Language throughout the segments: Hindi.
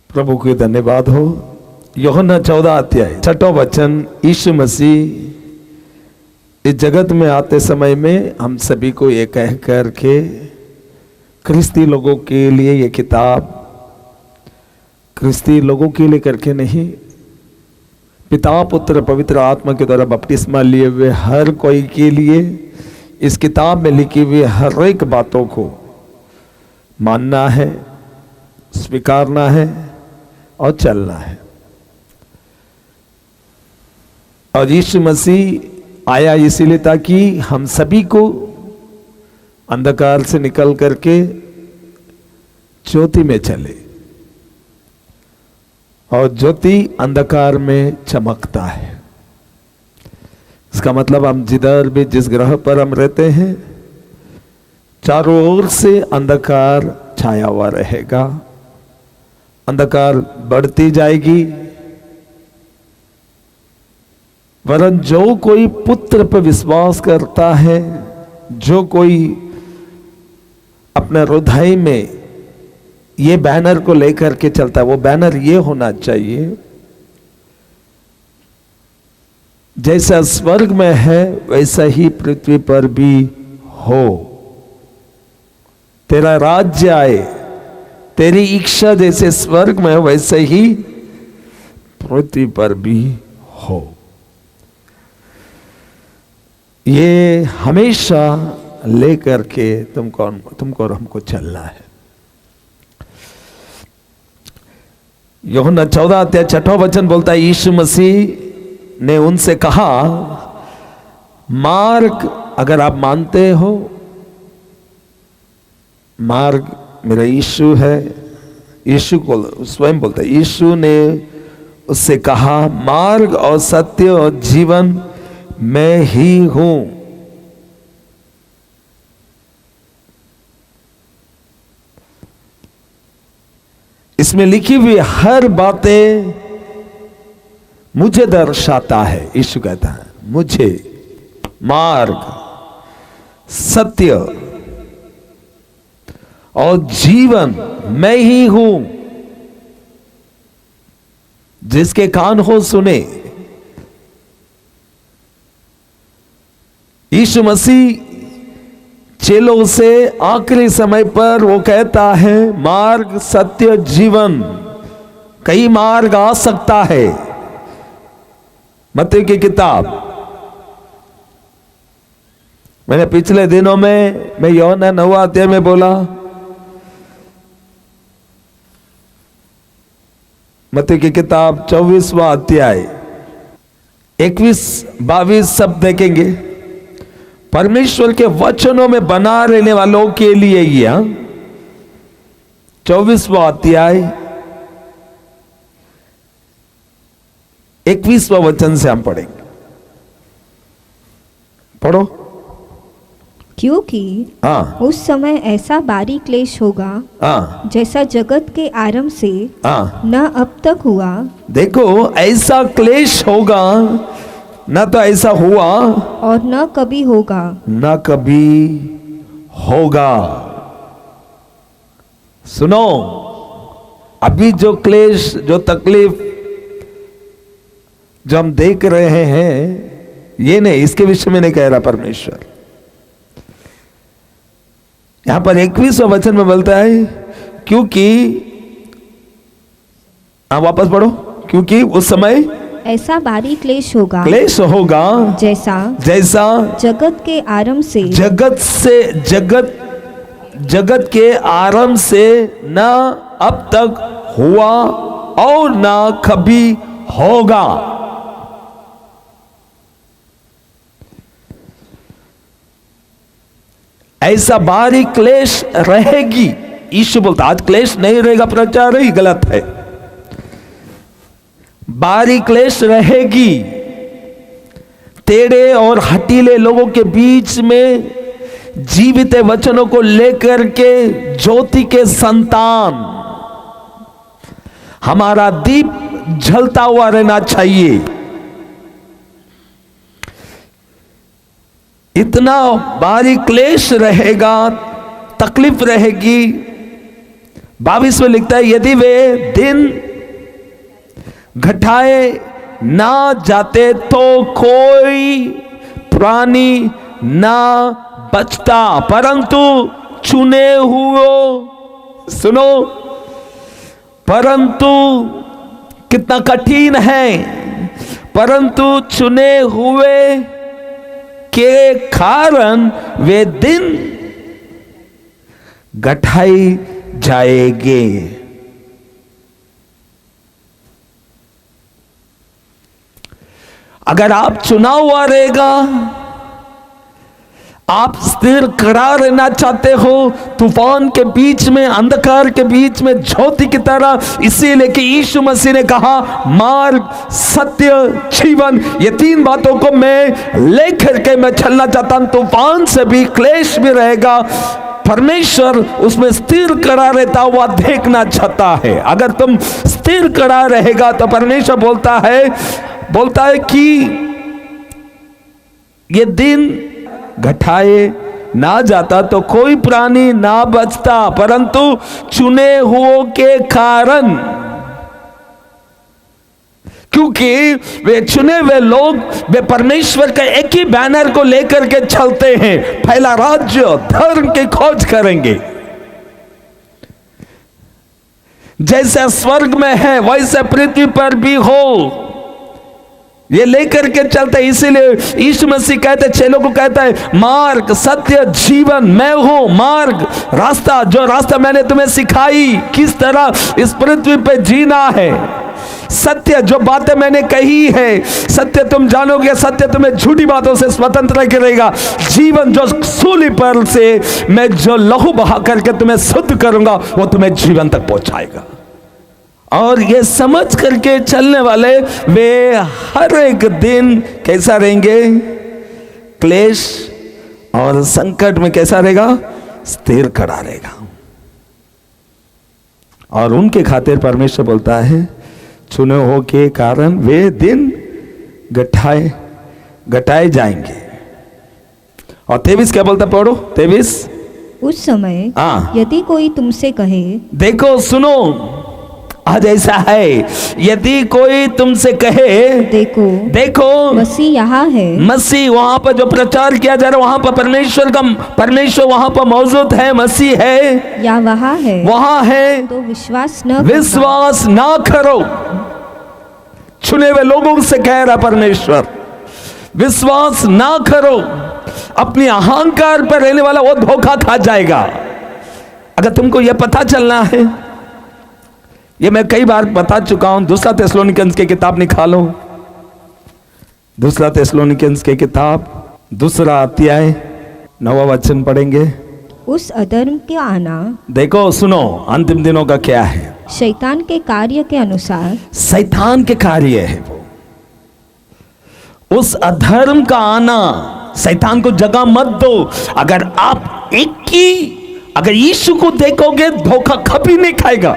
प्रभु को धन्यवाद हो। यूहन्ना 14 अध्याय 6वां वचन। यीशु मसीह इस जगत में आते समय में हम सभी को ये कह कर के ख्रिस्ती लोगों के लिए ये किताब ख्रिस्ती लोगों के लिए करके नहीं, पिता पुत्र पवित्र आत्मा के द्वारा बपतिस्मा लिए हुए हर कोई के लिए इस किताब में लिखी हुई हर एक बातों को मानना है, स्वीकारना है और चलना है। और यीशु मसीह आया इसीलिए ताकि हम सभी को अंधकार से निकल करके ज्योति में चले, और ज्योति अंधकार में चमकता है। इसका मतलब हम जिधर भी जिस ग्रह पर हम रहते हैं चारों ओर से अंधकार छाया हुआ रहेगा, अंधकार बढ़ती जाएगी। वरन जो कोई पुत्र पर विश्वास करता है, जो कोई अपने हृदय में ये बैनर को लेकर के चलता है, वो बैनर ये होना चाहिए, जैसा स्वर्ग में है वैसा ही पृथ्वी पर भी हो। तेरा राज्य आए, तेरी इच्छा जैसे स्वर्ग में वैसे ही पृथ्वी पर भी हो। ये हमेशा लेकर के तुमको और हमको चलना है। यूहन्ना 14 अध्याय 6वां वचन बोलता है, यीशु मसीह ने उनसे कहा, मार्ग अगर आप मानते हो, मार्ग मेरा यीशु है। यीशु को स्वयं बोलता है, यीशु ने उससे कहा, मार्ग और सत्य और जीवन मैं ही हूं। इसमें लिखी हुई हर बातें मुझे दर्शाता है। यीशु कहता है, मुझे मार्ग, सत्य और जीवन मैं ही हूं। जिसके कान हो सुने। यीशु मसीह चेलों से आखिरी समय पर वो कहता है, मार्ग सत्य जीवन। कई मार्ग आ सकता है। मत्ती की किताब, मैंने पिछले दिनों में मैं यूहन्ना 9 अध्याय में बोला, मत्ती की किताब 24वां अध्याय 21-22 शब्द देखेंगे। परमेश्वर के वचनों में बना रहने वालों के लिए ये 24वां अध्याय 21वां वचन से हम पढ़ेंगे। पढ़ो। क्योंकि उस समय ऐसा भारी क्लेश होगा जैसा जगत के आरंभ से न अब तक हुआ। देखो, ऐसा क्लेश होगा, न तो ऐसा हुआ और न कभी होगा, न कभी होगा। सुनो, अभी जो क्लेश, जो तकलीफ जो हम देख रहे हैं, ये नहीं, इसके विषय में नहीं कह रहा परमेश्वर। यहां पर 21वां वचन में बोलता है, क्योंकि वापस पढ़ो। क्योंकि उस समय ऐसा भारी क्लेश होगा जैसा जगत के आरंभ से जगत के आरंभ से न अब तक हुआ और न कभी होगा। ऐसा भारी क्लेश रहेगी। यीशु बोलता, आज क्लेश नहीं रहेगा, प्रचार ही गलत है। भारी क्लेश रहेगी। टेढ़े और हठीले लोगों के बीच में जीवित वचनों को लेकर के ज्योति के संतान, हमारा दीप जलता हुआ रहना चाहिए। इतना भारी क्लेश रहेगा, तकलीफ रहेगी, 22 में लिखता है, यदि वे दिन घटाए ना जाते तो कोई प्राणी ना बचता, परंतु चुने हुए, सुनो, परंतु कितना कठिन है, परंतु चुने हुए के कारण वे दिन घटाई जाएंगे। अगर आप चुना हुआ रहेगा, आप स्थिर खड़ा रहना चाहते हो तूफान के बीच में, अंधकार के बीच में ज्योति की तरह, इसीलिए कि यीशु मसीह ने कहा मार्ग, सत्य, जीवन, ये 3 बातों को मैं लेकर के मैं चलना चाहता हूं। तूफान से भी, क्लेश भी रहेगा, परमेश्वर उसमें स्थिर खड़ा रहता हुआ देखना चाहता है। अगर तुम स्थिर खड़ा रहेगा तो परमेश्वर बोलता है कि ये दिन घटाए ना जाता तो कोई प्राणी ना बचता, परंतु चुने हुओं के कारण, क्योंकि वे चुने हुए लोग वे परमेश्वर के एक ही बैनर को लेकर के चलते हैं, पहला राज्य धर्म की खोज करेंगे। जैसे स्वर्ग में है वैसे पृथ्वी पर भी हो, ये लेकर के चलते। इसीलिए यीशु मसीह कहते, चेलों को कहता है मार्ग, सत्य, जीवन, मैं हूं मार्ग, रास्ता, जो रास्ता मैंने तुम्हें सिखाई किस तरह इस पृथ्वी पे जीना है, सत्य, जो बातें मैंने कही है, सत्य तुम जानोगे, सत्य तुम्हें झूठी बातों से स्वतंत्र करेगा, जीवन, जो सूली पर से मैं जो लहू बहा करके तुम्हें शुद्ध करूंगा वो तुम्हें जीवन तक पहुंचाएगा। और ये समझ करके चलने वाले वे हर एक दिन कैसा रहेंगे, क्लेश और संकट में कैसा रहेगा, स्थिर खड़ा रहेगा। और उनके खातिर परमेश्वर बोलता है चुने हो के कारण वे दिन घटाए जाएंगे। और 23 क्या बोलता, पढ़ो 23। उस समय यदि कोई तुमसे कहे, देखो सुनो, आज ऐसा है, यदि कोई तुमसे कहे देखो मसीह यहाँ है, मसीह वहां पर जो प्रचार किया जा रहा है वहां पर परमेश्वर वहां पर मौजूद है, मसीह है या वहां है, तो विश्वास ना करो। चुने हुए लोगों से कह रहा परमेश्वर, विश्वास ना करो। अपनी अहंकार पर रहने वाला वो धोखा खा जाएगा। अगर तुमको यह पता चलना है, ये मैं कई बार बता चुका हूं, 2 थिस्सलुनीकियों की किताब निकालो, 2 थिस्सलुनीकियों की किताब 2 अध्याय 9वां वचन पढ़ेंगे। उस अधर्म के आना, देखो सुनो, अंतिम दिनों का क्या है, शैतान के कार्य के अनुसार, शैतान के कार्य है वो। उस अधर्म का आना, शैतान को जगह मत दो। अगर आप अगर यीशु को देखोगे धोखा कभी नहीं खाएगा।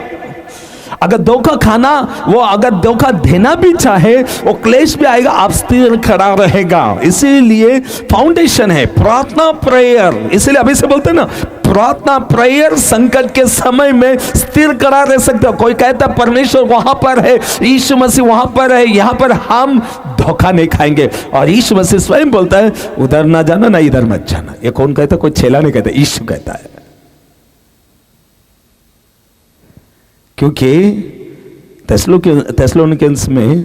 अगर धोखा खाना, वो अगर धोखा देना भी चाहे, वो क्लेश भी आएगा, आप स्थिर खड़ा रहेगा। इसीलिए फाउंडेशन है प्रार्थना, प्रेयर। इसीलिए अभी से बोलते हैं ना, प्रार्थना, प्रेयर, संकट के समय में स्थिर खड़ा रह सकते हो। कोई कहता परमेश्वर वहां पर है, यीशु मसीह वहां पर है, यहां पर हम धोखा नहीं खाएंगे। और यीशु मसीह स्वयं बोलता है उधर ना जाना ना इधर मत जाना। ये कौन कहता? कोई छेला नहीं कहता, यीशु कहता है। क्योंकि थिस्सलुनीकियों में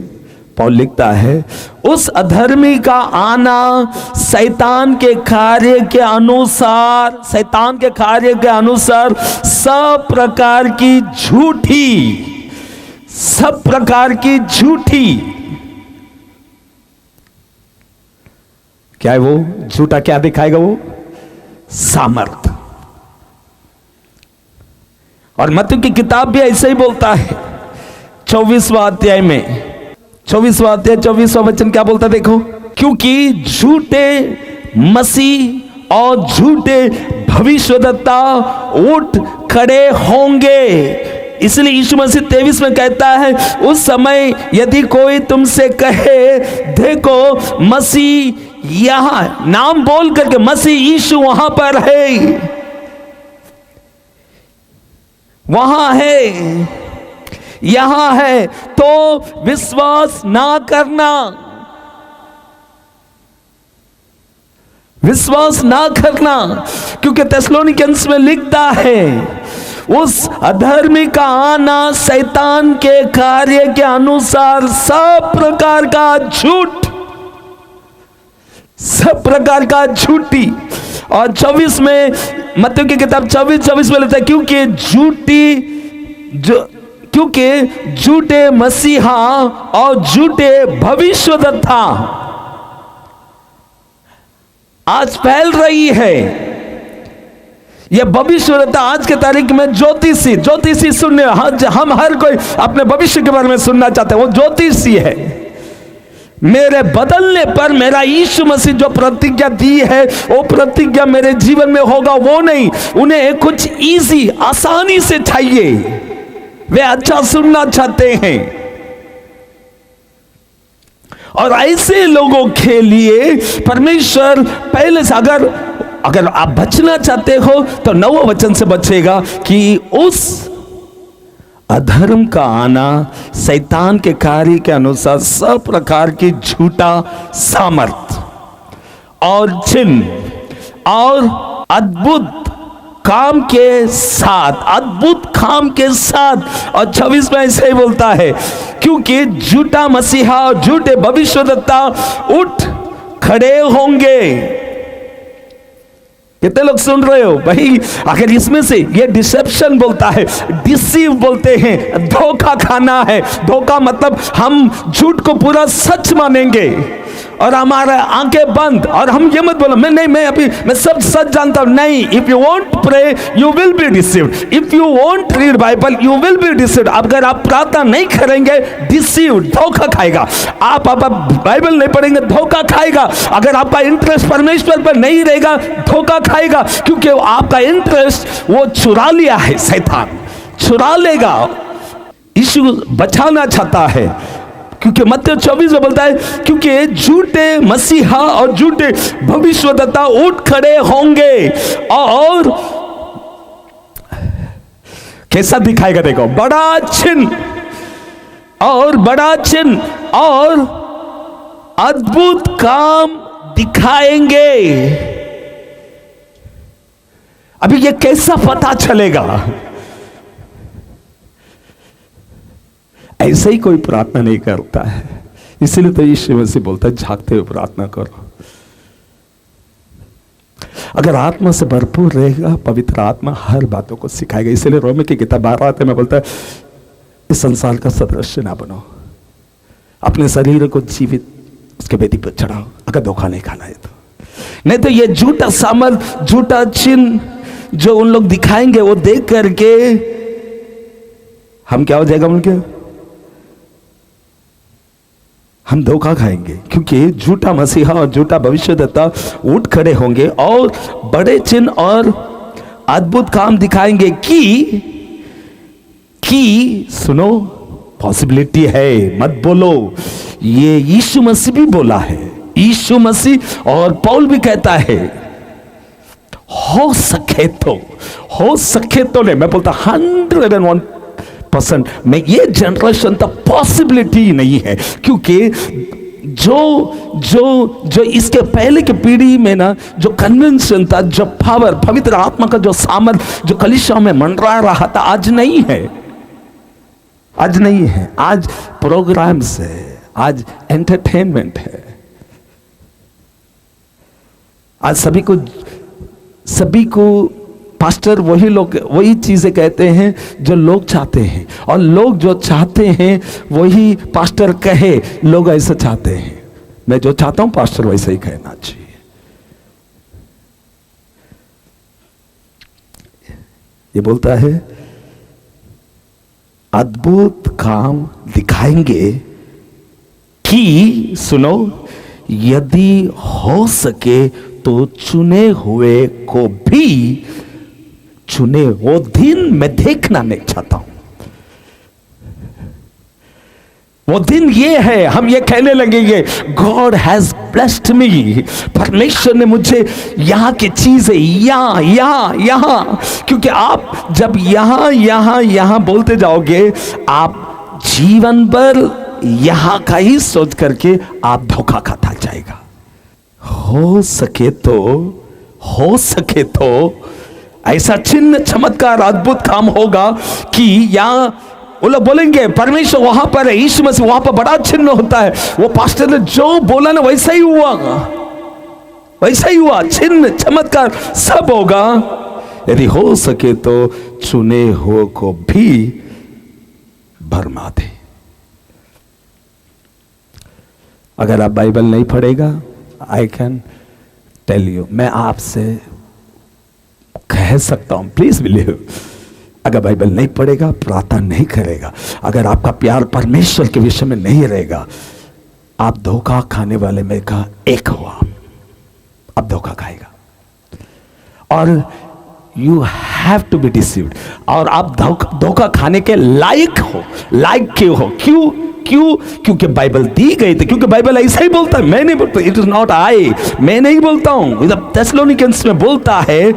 पौल लिखता है उस अधर्मी का आना शैतान के कार्य के अनुसार, शैतान के कार्य के अनुसार सब प्रकार की झूठी क्या है वो झूठा, क्या दिखाएगा वो? सामर्थ। और मत्ती की किताब भी ऐसे ही बोलता है 24वां अध्याय में, 24वां अध्याय 24वां वचन क्या बोलता है देखो, क्योंकि झूठे मसीह और झूठे भविष्यद्वक्ता उठ खड़े होंगे। इसलिए यीशु मसीह 23 में कहता है उस समय यदि कोई तुमसे कहे देखो मसीह यहां, नाम बोल करके मसीह यीशु वहां पर है, वहां है, यहां है, तो विश्वास ना करना, विश्वास ना करना। क्योंकि थिस्सलुनीकियों में लिखता है, उस अधर्मी का आना शैतान के कार्य के अनुसार सब प्रकार का झूठ, सब प्रकार का झूठी। और 24 में, मत्ती की किताब 24 में लिखता है, क्योंकि झूठे मसीहा और झूठे भविष्यद्वक्ता आज फैल रही है। यह भविष्यद्वक्ता आज के तारीख में ज्योतिषी सुनने, हम हर कोई अपने भविष्य के बारे में सुनना चाहते हैं, वो ज्योतिषी है। मेरे बदलने पर मेरा यीशु मसीह जो प्रतिज्ञा दी है, वो प्रतिज्ञा मेरे जीवन में होगा, वो नहीं। उन्हें कुछ इजी, आसानी से चाहिए, वे अच्छा सुनना चाहते हैं। और ऐसे लोगों के लिए परमेश्वर पहले से, अगर आप बचना चाहते हो तो 9वें वचन से बचेगा कि उस अधर्म का आना शैतान के कार्य के अनुसार सब प्रकार की झूठा सामर्थ और चिन्ह और अद्भुत काम के साथ, और 26 में ऐसे ही बोलता है, क्योंकि झूठा मसीहा और झूठे भविष्यद्वक्ता उठ खड़े होंगे। कितने लोग सुन रहे हो भाई? अगर इसमें से ये डिसेप्शन बोलता है, डिसीव बोलते हैं, धोखा खाना है। धोखा मतलब हम झूठ को पूरा सच मानेंगे और हमारा आंखें बंद, और हम ये मत बोलो मैं सब सच जानता हूं। नहीं, if you want pray you will be deceived, if you want read Bible you will be deceived. अगर आप प्रार्थना नहीं करेंगे, डिसीव्ड, धोखा खाएगा। आप बाइबल नहीं पढ़ेंगे, धोखा खाएगा। अगर आपका इंटरेस्ट परमेश्वर पर नहीं रहेगा, धोखा खाएगा, क्योंकि आपका इंटरेस्ट वो चुरा लिया है, शैतान चुरा लेगा। यीशु बचाना चाहता है, क्योंकि मत्ती 24 में बोलता है, क्योंकि झूठे मसीहा और झूठे भविष्यद्वक्ता उठ खड़े होंगे और कैसा दिखाएगा? देखो, बड़ा चिन्ह और अद्भुत काम दिखाएंगे। अभी ये कैसा पता चलेगा? ऐसे ही कोई प्रार्थना नहीं करता है, इसलिए तो यीशु मसीह बोलता है, झांकते हुए प्रार्थना करो। अगर आत्मा से भरपूर रहेगा, पवित्र आत्मा हर बातों को सिखाएगा। इसलिए रोमी की किताब 12 में बोलता है, इस संसार का सदृश्य ना बनो, अपने शरीर को जीवित उसके वेदी पर चढ़ाओ, अगर धोखा नहीं खाना है तो। नहीं तो ये झूठा सामर्थ, झूठा चिन्ह जो उन लोग दिखाएंगे, वो देख करके हम क्या हो जाएगा? उनके हम धोखा खाएंगे, क्योंकि झूठा मसीहा और झूठा भविष्यद्वक्ता उठ खड़े होंगे और बड़े चिन्ह और अद्भुत काम दिखाएंगे कि सुनो, पॉसिबिलिटी है, मत बोलो। ये यीशु मसीह भी बोला है, यीशु मसीह और पौल भी कहता है, हो सके तो नहीं, मैं बोलता 101% में ये जनरेशन तो पॉसिबिलिटी नहीं है। क्योंकि जो इसके पहले की पीढ़ी में ना, जो कन्वेंशन था, जो पावर, पवित्र आत्मा का जो सामर्थ जो कलीसिया में मंडरा रहा था, आज नहीं है। आज प्रोग्राम्स है, आज एंटरटेनमेंट है। आज सभी को पास्टर वही चीजें कहते हैं जो लोग चाहते हैं, और लोग जो चाहते हैं वही पास्टर कहे। लोग ऐसा चाहते हैं, मैं जो चाहता हूं पास्टर वैसा ही कहना चाहिए। ये बोलता है, अद्भुत काम दिखाएंगे कि सुनो, यदि हो सके तो चुने हुए को भी, चुने वो दिन मैं देखना नहीं चाहता हूं। वो दिन ये है, हम ये कहने लगेंगे गॉड हैज ब्लेस्ड मी, परमेश्वर ने मुझे यहाँ की चीजें यहाँ, क्योंकि आप जब यहाँ बोलते जाओगे, आप जीवन भर यहाँ का ही सोच करके आप धोखा खाता जाएगा। हो सके तो ऐसा चिन्ह चमत्कार अद्भुत काम होगा कि यहाँ वो लोग बोलेंगे परमेश्वर वहां पर है, यीशु मसीह वहां पर बड़ा चिन्ह होता है। वो पास्टर ने जो बोला ना वैसा ही हुआ, चिन्ह चमत्कार सब होगा। यदि हो सके तो चुने हो को भी भरमा दे। अगर आप बाइबल नहीं पढ़ेगा, आई कैन टेल यू, मैं आपसे कह सकता हूं, प्लीज बिलीव, अगर बाइबल नहीं पढ़ेगा, प्रार्थना नहीं करेगा, अगर आपका प्यार परमेश्वर के विषय में नहीं रहेगा, आप धोखा खाने वाले में का एक हो, आप धोखा खाएगा। और you have to be deceived, और आप धोखा खाने के लायक क्यों हो? क्योंकि बाइबल दी गई थी, क्योंकि बाइबल ऐसा ही बोलता है, मैं नहीं बोलता, इट इज नॉट आई, मैं नहीं बोलता हूं, थेसलोनिकन्स में बोलता है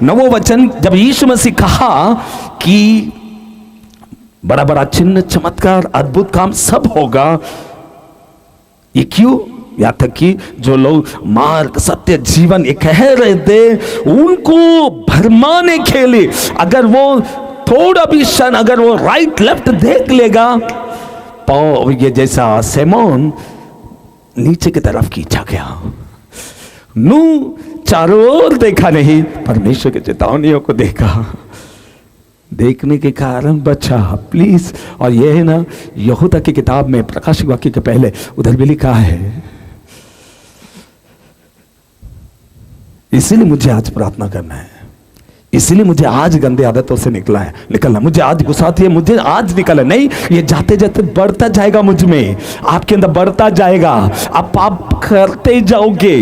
9वां वचन, जब यीशु मसीह कहा कि बड़ा बड़ा चिन्ह चमत्कार अद्भुत काम सब होगा, ये क्यों? या तक कि जो लोग मार्ग सत्य जीवन ये कह रहे थे, उनको भरमाने के लिए, अगर वो थोड़ा भी क्षण अगर वो राइट लेफ्ट देख लेगा, पाओ ये जैसा सेमोन नीचे की तरफ खींचा गया, नू चारों ओर देखा नहीं, परमेश्वर के चेतावनियों को देखा, देखने के कारण बचा। प्लीज, और यह है ना यहूदा की किताब में प्रकाशिक वाक्य के पहले उधर भी लिखा है। इसीलिए मुझे आज प्रार्थना करना है, इसीलिए मुझे आज गंदे आदतों से निकलना, मुझे आज गुस्सा आती है, मुझे आज निकलना नहीं, ये जाते जाते बढ़ता जाएगा, मुझ में आपके अंदर बढ़ता जाएगा, आप पाप करते जाओगे।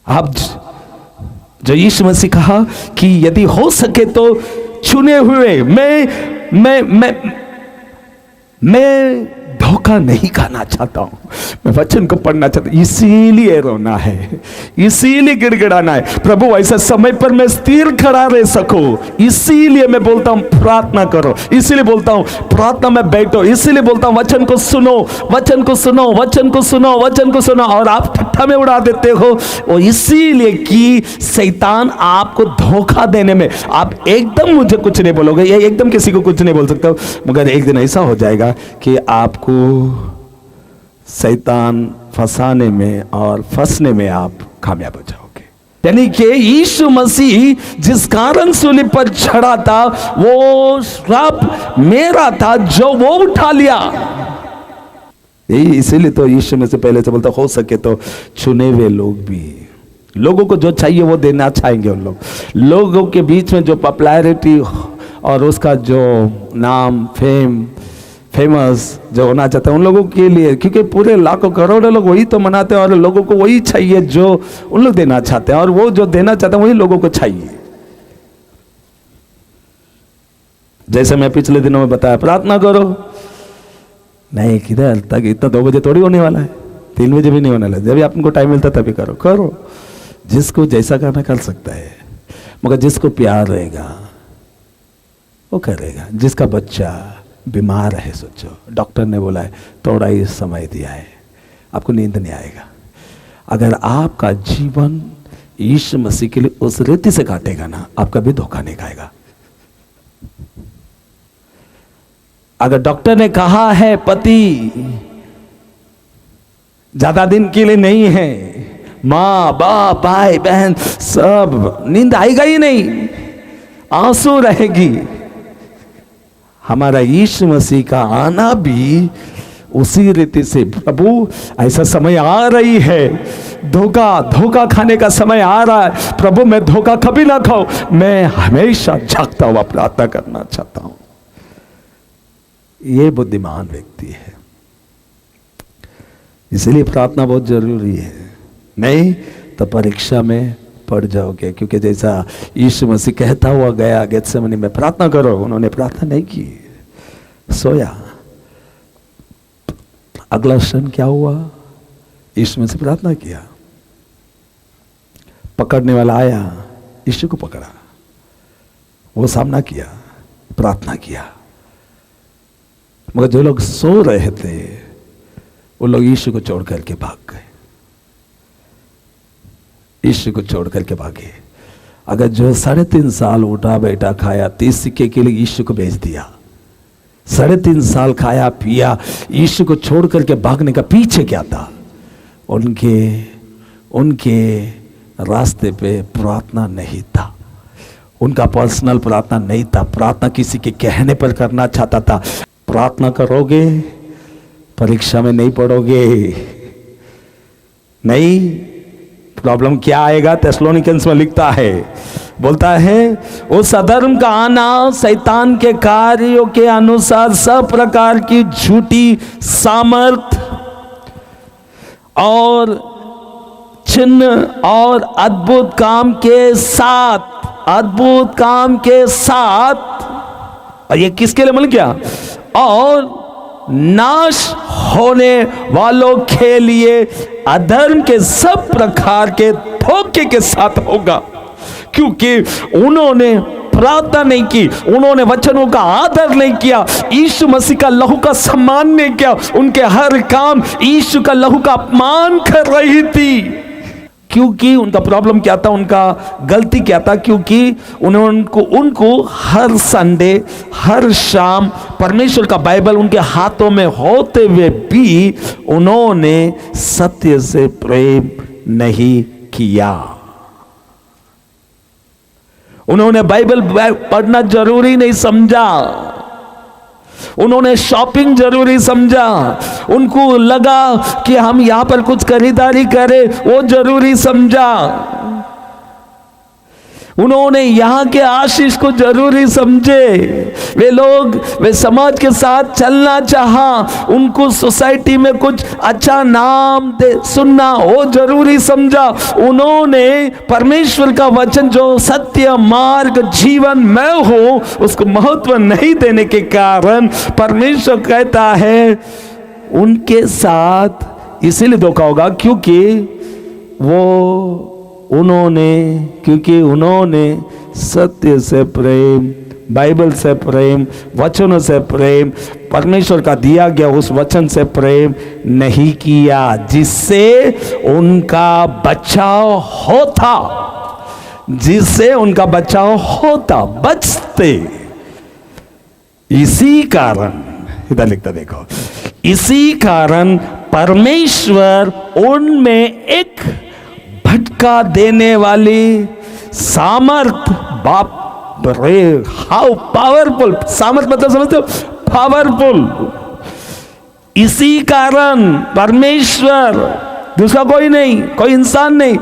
आप जो यीशु मसीह कहा कि यदि हो सके तो चुने हुए मैं धोखा नहीं खाना चाहता हूं, मैं वचन को पढ़ना चाहता हूं, इसीलिए रोना है, इसीलिए गिड़गिड़ाना है, प्रभु ऐसा समय पर मैं स्थिर खड़ा रह सकूं, इसीलिए मैं बोलता हूं प्रार्थना करो, इसीलिए बोलता हूं प्रार्थना में बैठो, इसीलिए बोलता हूं वचन को सुनो, वचन को सुनो, वचन को सुनो, वचन को सुनो, और आप ठट्ठा में उड़ा देते हो, वो इसीलिए कि शैतान आपको धोखा देने में, आप एकदम मुझे कुछ नहीं बोलोगे, ये एकदम किसी को कुछ नहीं बोल सकते हो, मगर एक दिन ऐसा हो जाएगा कि आपको शैतान फंसाने में और फंसने में आप कामयाब हो जाओगे। यानी कि यीशु मसीह जिस कारण सूली पर चढ़ा था, वो श्राप मेरा था जो वो उठा लिया। इसीलिए तो यीशु मसीह पहले से बोलता, हो सके तो चुने हुए लोग भी, लोगों को जो चाहिए वो देना चाहेंगे, उन लोगों के बीच में जो पॉपुलैरिटी और उसका जो नाम फेमस जो होना चाहते हैं उन लोगों के लिए, क्योंकि पूरे लाखों करोड़ों लोग वही तो मनाते हैं और लोगों को वही चाहिए जो उन लोग देना चाहते हैं, और वो जो देना चाहते हैं वही लोगों को चाहिए। जैसे मैं पिछले दिनों में बताया, प्रार्थना करो, नहीं किधर तक, इतना 2 बजे थोड़ी होने वाला है, 3 बजे भी नहीं होने वाला, जब आपको टाइम मिलता तभी करो। जिसको जैसा करना कर सकता है, मगर जिसको प्यार रहेगा वो करेगा। जिसका बच्चा बीमार है, सोचो डॉक्टर ने बोला है थोड़ा ही समय दिया है, आपको नींद नहीं आएगा, अगर आपका जीवन यीशु मसीह के लिए उस रीति से काटेगा ना, आप कभी धोखा नहीं खाएगा। अगर डॉक्टर ने कहा है पति ज्यादा दिन के लिए नहीं है, माँ बाप भाई बहन सब, नींद आएगा ही नहीं, आंसू रहेगी। हमारा यीशु मसीह का आना भी उसी रीति से, प्रभु ऐसा समय आ रही है, धोखा खाने का समय आ रहा है, प्रभु मैं धोखा कभी ना खाऊं, मैं हमेशा जागता हुआ प्रार्थना करना चाहता हूं। ये बुद्धिमान व्यक्ति है, इसलिए प्रार्थना बहुत जरूरी है, नहीं तो परीक्षा में पड़ जाओगे, क्योंकि जैसा यीशु मसीह कहता हुआ गया गेत्सेमनी में, प्रार्थना करो, उन्होंने प्रार्थना नहीं की, सोया। अगला क्षण क्या हुआ? यीशु मसीह प्रार्थना किया, पकड़ने वाला आया, यीशु को पकड़ा, वो सामना किया, प्रार्थना किया। मगर जो लोग सो रहे थे वो लोग यीशु को छोड़ करके भाग गए, यीशु को छोड़ करके भागे। अगर जो 3.5 साल उठा बैठा खाया 30 सिक्के के लिए यीशु को भेज दिया, 3.5 साल खाया पिया, यीशु को छोड़ करके भागने का पीछे क्या था? उनके रास्ते पे प्रार्थना नहीं था, उनका पर्सनल प्रार्थना नहीं था, प्रार्थना किसी के कहने पर करना चाहता था। प्रार्थना करोगे, परीक्षा में नहीं पढ़ोगे, नहीं, प्रॉब्लम क्या आएगा? थेस्सलोनिकन्स में लिखता है, बोलता है उस अधर्म का आना शैतान के कार्यों के अनुसार सब प्रकार की झूठी सामर्थ और चिन्ह और अद्भुत काम के साथ, और ये किसके लिए मिल गया? और नाश होने वालों के लिए अधर्म के सब प्रकार के धोखे के साथ होगा, क्योंकि उन्होंने प्रार्थना नहीं की, उन्होंने वचनों का आदर नहीं किया, यीशु मसीह का लहू का सम्मान नहीं किया, उनके हर काम यीशु का लहू का अपमान कर रही थी। क्योंकि उनका प्रॉब्लम क्या था, उनका गलती क्या था? क्योंकि उनको हर संडे, हर शाम परमेश्वर का बाइबल उनके हाथों में होते हुए भी उन्होंने सत्य से प्रेम नहीं किया। उन्होंने बाइबल पढ़ना जरूरी नहीं समझा, उन्होंने शॉपिंग जरूरी समझा, उनको लगा कि हम यहां पर कुछ खरीदारी करें वो जरूरी समझा, उन्होंने यहाँ के आशीष को जरूरी समझे। वे समाज के साथ चलना चाहा, उनको सोसाइटी में कुछ अच्छा नाम सुनना वो जरूरी समझा। उन्होंने परमेश्वर का वचन जो सत्य मार्ग जीवन में हो उसको महत्व नहीं देने के कारण परमेश्वर कहता है उनके साथ इसीलिए धोखा होगा क्योंकि उन्होंने सत्य से प्रेम, बाइबल से प्रेम, वचनों से प्रेम, परमेश्वर का दिया गया उस वचन से प्रेम नहीं किया जिससे उनका बचाव होता, बचते। इसी कारण इधर लिखता देखो, इसी कारण परमेश्वर उनमें एक भटका देने वाली सामर्थ, बाप रे हाउ पावरफुल, सामर्थ मतलब समझते हो, पावरफुल। इसी कारण परमेश्वर, दूसरा कोई नहीं, कोई इंसान नहीं,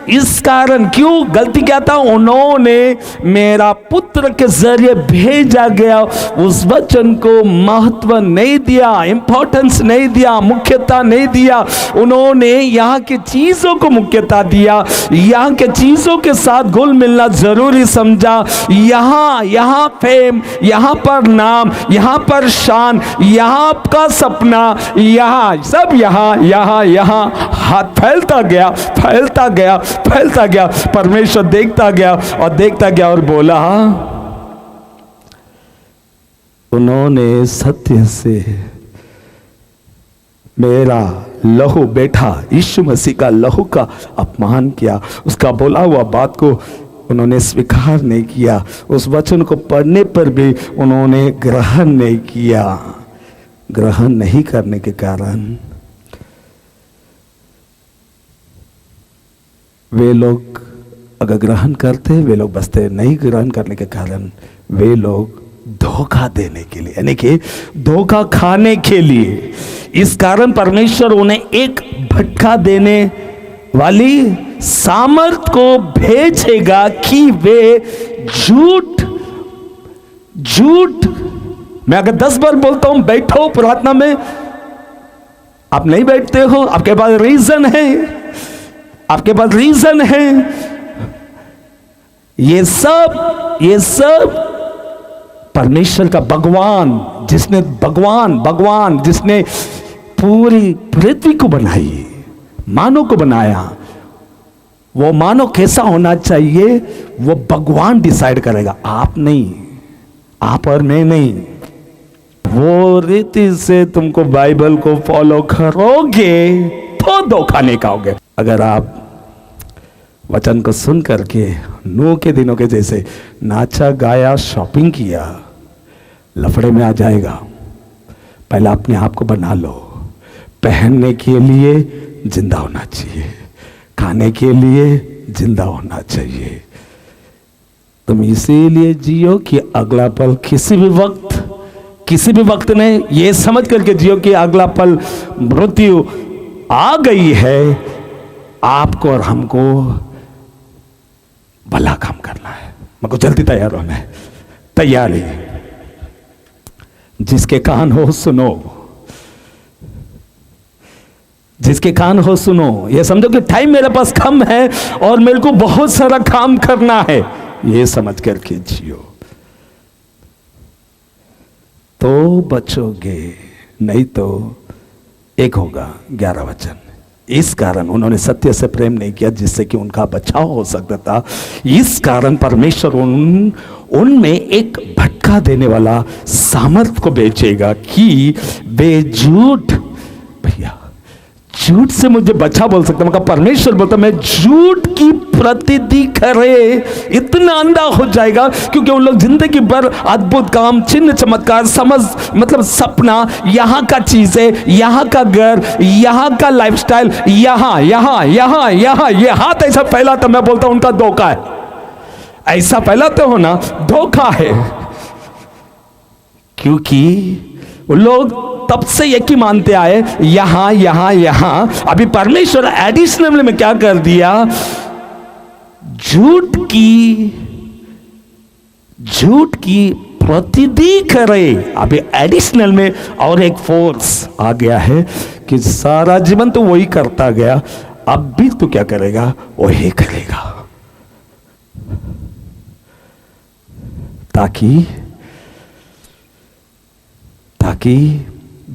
इस कारण क्यों? गलती क्या था? उन्होंने मेरा पुत्र के जरिए भेजा गया उस वचन को महत्व नहीं दिया, इंपॉर्टेंस नहीं दिया, मुख्यता नहीं दिया। उन्होंने यहाँ की चीजों को मुख्यता दिया, यहाँ के चीजों के साथ घुल मिलना जरूरी समझा। यहाँ फेम, यहाँ पर नाम, यहाँ पर शान, यहाँ का सपना, यहाँ सब, यहाँ हाथ फैलता गया। परमेश्वर देखता गया और बोला उन्होंने सत्य से मेरा लहू, बेटा यीशु मसीह का लहू का अपमान किया, उसका बोला हुआ बात को उन्होंने स्वीकार नहीं किया, उस वचन को पढ़ने पर भी उन्होंने ग्रहण नहीं किया। ग्रहण नहीं करने के कारण वे लोग अगर ग्रहण करते वे लोग बचते, नहीं ग्रहण करने के कारण वे लोग धोखा देने के लिए, यानी कि धोखा खाने के लिए, इस कारण परमेश्वर उन्हें एक भटका देने वाली सामर्थ को भेजेगा कि वे झूठ। मैं अगर 10 बार बोलता हूं बैठो प्रार्थना में, आप नहीं बैठते हो, आपके पास रीजन है, ये सब परमेश्वर का भगवान जिसने पूरी पृथ्वी को बनाई, मानव को बनाया, वो मानव कैसा होना चाहिए वो भगवान डिसाइड करेगा, आप नहीं, आप और मैं नहीं। वो रीति से तुमको बाइबल को फॉलो करोगे तो धोखा नहीं खाओगे। अगर आप वचन को सुन करके नूह के दिनों के जैसे नाचा गाया, शॉपिंग किया, लफड़े में आ जाएगा। पहले अपने आप को बना लो। पहनने के लिए जिंदा होना चाहिए, खाने के लिए जिंदा होना चाहिए। तुम इसीलिए जियो कि अगला पल किसी भी वक्त ने ये समझ करके जियो कि अगला पल मृत्यु आ गई है। आपको और हमको भला काम करना है, हमको जल्दी तैयार होना है। तैयारी, जिसके कान हो सुनो, जिसके कान हो सुनो। ये समझो कि टाइम मेरे पास कम है और मेरे को बहुत सारा काम करना है, ये समझ करके जियो तो बचोगे, नहीं तो एक होगा 11 वचन। इस कारण उन्होंने सत्य से प्रेम नहीं किया जिससे कि उनका बचाव हो सकता था। इस कारण परमेश्वर उनमें एक भटका देने वाला सामर्थ को भेजेगा कि वे झूठ, भैया झूठ से मुझे बचा बोल सकता, मगर परमेश्वर बोलता मैं झूठ की प्रतिधि करे इतना अंधा हो जाएगा, क्योंकि उन लोग जिंदगी भर अद्भुत काम, चिन्ह चमत्कार, समझ मतलब सपना, यहाँ का चीजें, यहाँ का घर, यहाँ का लाइफस्टाइल, यहाँ ये हाथ ऐसा फैलाता, मैं बोलता हूं उनका धोखा है। ऐसा फैलाते हो ना, धोखा है। क्योंकि वो लोग तब से एक ही मानते आए, यहां। अभी परमेश्वर एडिशनल में क्या कर दिया, झूठ की प्रतिधि करे। अभी एडिशनल में और एक फोर्स आ गया है कि सारा जीवन तो वही करता गया, अब भी तो क्या करेगा, वही करेगा। ताकि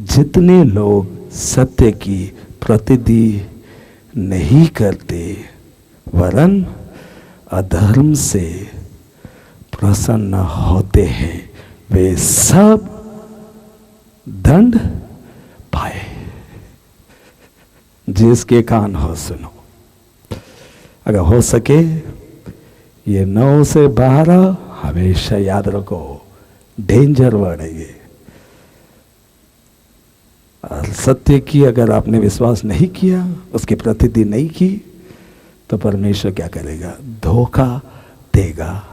जितने लोग सत्य की प्रतिधि नहीं करते वरन अधर्म से प्रसन्न होते हैं, वे सब दंड पाए। जिसके कान हो सुनो। अगर हो सके ये 9 से 12 हमेशा याद रखो, डेंजर वर्ड है ये। और सत्य की अगर आपने विश्वास नहीं किया, उसकी प्रतिधि नहीं की, तो परमेश्वर क्या करेगा, धोखा देगा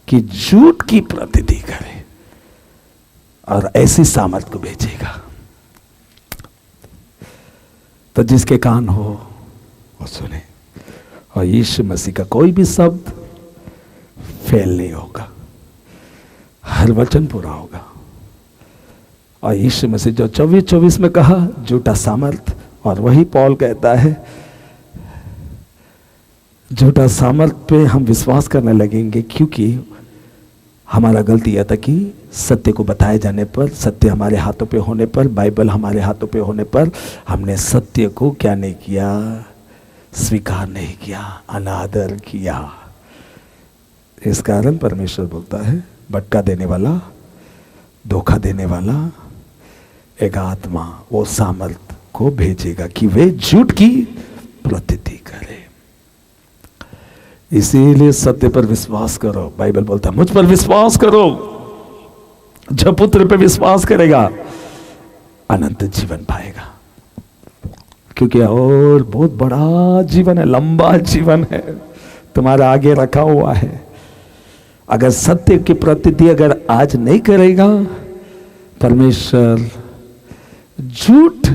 कि झूठ की प्रतिधि करे और ऐसी सामर्थ को भेजेगा। तो जिसके कान हो वो सुने, और यीशु मसीह का कोई भी शब्द फेल नहीं होगा, हर वचन पूरा होगा। और यीशु मसीह जो 24 में कहा झूठा सामर्थ, और वही पौल कहता है झूठा सामर्थ पे हम विश्वास करने लगेंगे, क्योंकि हमारा गलती यह था कि सत्य को बताए जाने पर, सत्य हमारे हाथों पे होने पर, बाइबल हमारे हाथों पे होने पर हमने सत्य को क्या नहीं किया, स्वीकार नहीं किया, अनादर किया। इस कारण परमेश्वर बोलता है भटका देने वाला, धोखा देने वाला एक आत्मा वो सामर्थ को भेजेगा कि वे झूठ की प्रतिधि करे। इसीलिए सत्य पर विश्वास करो। बाइबल बोलता है मुझ पर विश्वास करो, जो पुत्र पे विश्वास करेगा अनंत जीवन पाएगा। क्योंकि और बहुत बड़ा जीवन है, लंबा जीवन है तुम्हारा आगे रखा हुआ है। अगर सत्य की प्रतिधि अगर आज नहीं करेगा, परमेश्वर झूठ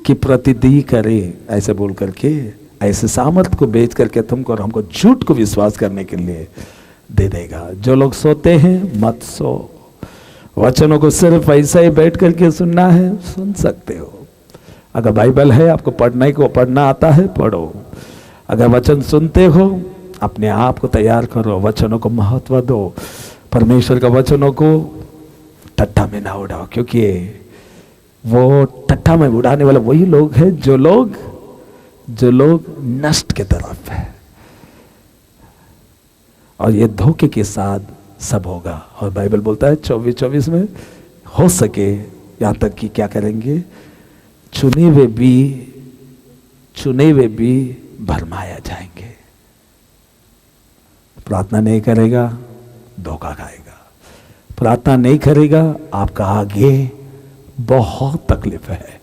की प्रतिधि करे ऐसे बोल करके, ऐसे सामर्थ को बेच करके तुमको और हमको झूठ को विश्वास करने के लिए दे देगा। जो लोग सोते हैं मत सो, वचनों को सिर्फ ऐसा ही बैठ करके सुनना है, सुन सकते हो। अगर बाइबल है, आपको पढ़ना आता है, पढ़ो। अगर वचन सुनते हो, अपने आप को तैयार करो, वचनों को महत्व दो, परमेश्वर के वचनों को टट्टा में ना उड़ाओ, क्योंकि वो टट्टा में उड़ाने वाले वही लोग हैं जो लोग नष्ट की तरफ है, और ये धोखे के साथ सब होगा। और बाइबल बोलता है 24:24 में, हो सके यहां तक कि क्या करेंगे, चुने हुए भी भरमाया जाएंगे। प्रार्थना नहीं करेगा धोखा खाएगा, प्रार्थना नहीं करेगा आपका आगे बहुत तकलीफ है।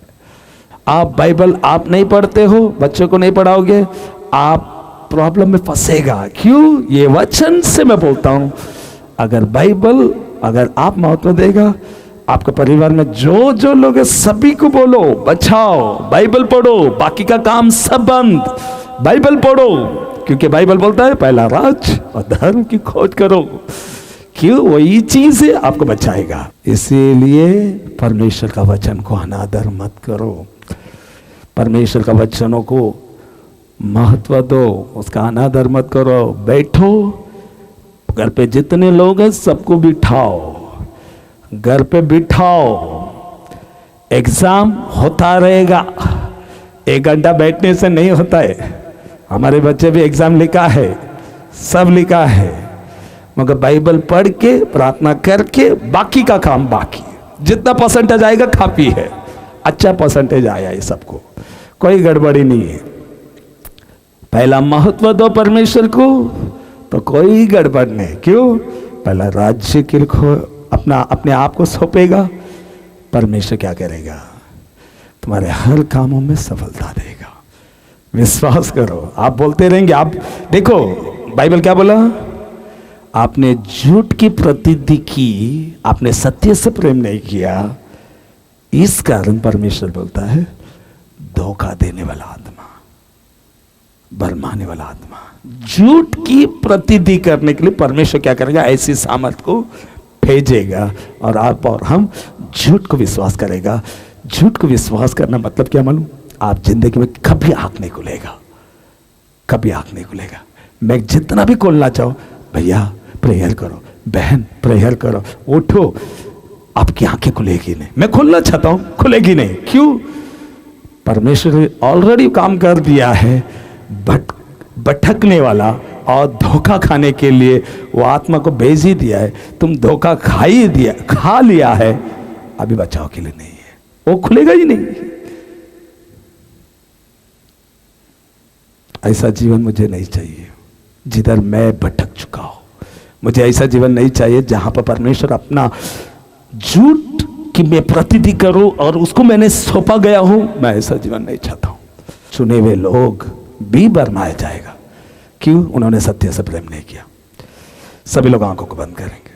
आप बाइबल आप नहीं पढ़ते हो, बच्चों को नहीं पढ़ाओगे, आप प्रॉब्लम में फंसेगा। क्यों? ये वचन से मैं बोलता हूं, अगर आप महत्व देगा, आपके परिवार में जो लोग हैं सभी को बोलो बचाओ, बाइबल पढ़ो, बाकी का काम सब बंद, बाइबल पढ़ो, क्योंकि बाइबल बोलता है पहला राज और धर्म की खोज करो। क्यों? वही चीज है आपको बचाएगा। इसीलिए परमेश्वर का वचन को अनादर मत करो, परमेश्वर का वचनों को महत्व दो, उसका अनादर मत करो। बैठो, घर पे जितने लोग हैं सबको बिठाओ, घर पे बिठाओ, एग्जाम होता रहेगा। 1 घंटा बैठने से नहीं होता है। हमारे बच्चे भी एग्जाम लिखा है, सब लिखा है, मगर बाइबल पढ़ के प्रार्थना करके बाकी का काम बाकी, जितना परसेंटेज आएगा काफी है। अच्छा परसेंटेज आया है सबको, कोई गड़बड़ी नहीं है। पहला महत्व दो परमेश्वर को तो कोई गड़बड़ नहीं। क्यों? पहला राज्य के अपने आप को सौंपेगा, परमेश्वर क्या करेगा? तुम्हारे हर कामों में सफलता देगा। विश्वास करो। आप बोलते रहेंगे, आप देखो बाइबल क्या बोला, आपने झूठ की प्रतीति की, आपने सत्य से प्रेम नहीं किया, इस कारण परमेश्वर बोलता है धोखा देने वाला आत्मा, भरमाने वाला आत्मा। झूठ की प्रतीति करने के लिए परमेश्वर क्या करेगा? ऐसी सामर्थ को भेजेगा और आप और हम झूठ को विश्वास करेगा। झूठ को विश्वास करना मतलब क्या मालूम? आप जिंदगी में कभी आंख नहीं खुलेगा, कभी आंख नहीं खुलेगा। मैं जितना भी खोलना चाहूं, भैया प्रेयर करो, बहन प्रेयर करो, उठो, आपकी आंखें खुलेगी नहीं। मैं खोलना चाहता हूं, खुलेगी नहीं। क्यों? परमेश्वर ने ऑलरेडी काम कर दिया है। भटकने वाला और धोखा खाने के लिए वो आत्मा को भेज ही दिया है। तुम धोखा खा लिया है, अभी बचाव के लिए नहीं है, वो खुलेगा ही नहीं। ऐसा जीवन मुझे नहीं चाहिए जिधर मैं भटक चुका हूं। मुझे ऐसा जीवन नहीं चाहिए जहां पर परमेश्वर अपना झूठ की मैं प्रतीति करूं और उसको मैंने सौंपा गया हूं। मैं ऐसा जीवन नहीं चाहता हूं। चुने हुए लोग भी भरमाया जाएगा। क्यों? उन्होंने सत्य से प्रेम नहीं किया। सभी लोग आंखों को बंद करेंगे।